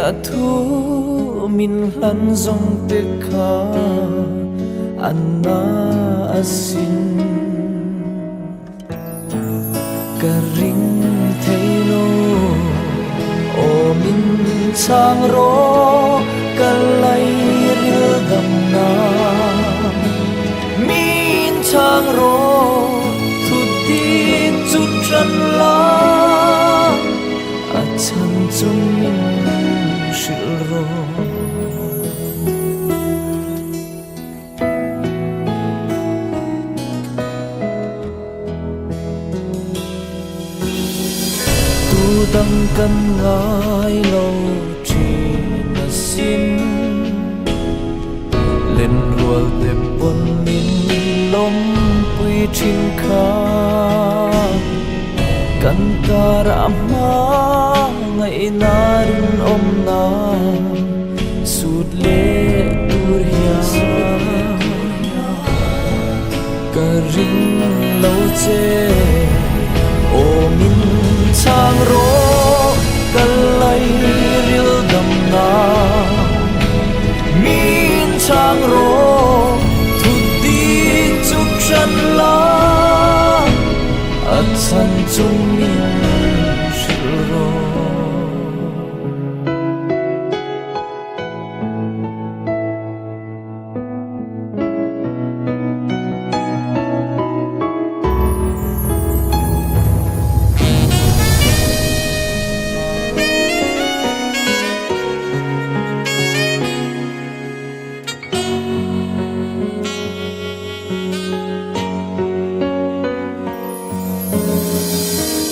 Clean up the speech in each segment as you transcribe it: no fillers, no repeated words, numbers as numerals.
a thu min hlan zong te kha anna asin ka ring thailo o min chang ro ka lai ril dam na min chang ro thu ti chu tran la a chan chung min shil ro dang kan ngai lo chi na sin lên ruột để bồn min lom pui chin kha kan ta ram ma ngai na rin om na sut le tur hia ka ring lo che o min chang ro ka lai ril dam na min chang ro thu ti chu tran la a chan chung min shil ro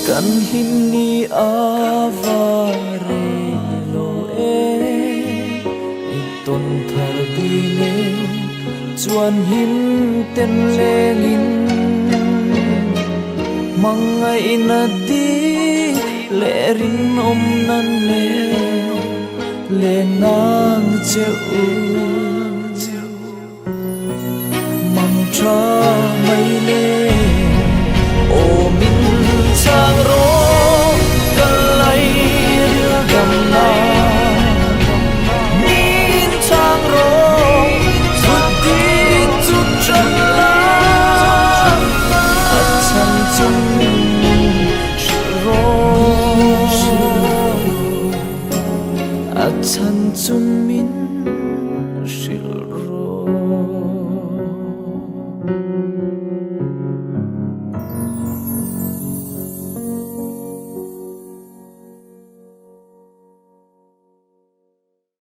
kan him ni avare lo e ton thar bi le chuan him ten lengin mangai na ti le rin om nan le nang cheu mang tra mai le o min chang ro ka lai ril dam na min chang ro thu ti chu tran la a chan chung shil ro a chan chung min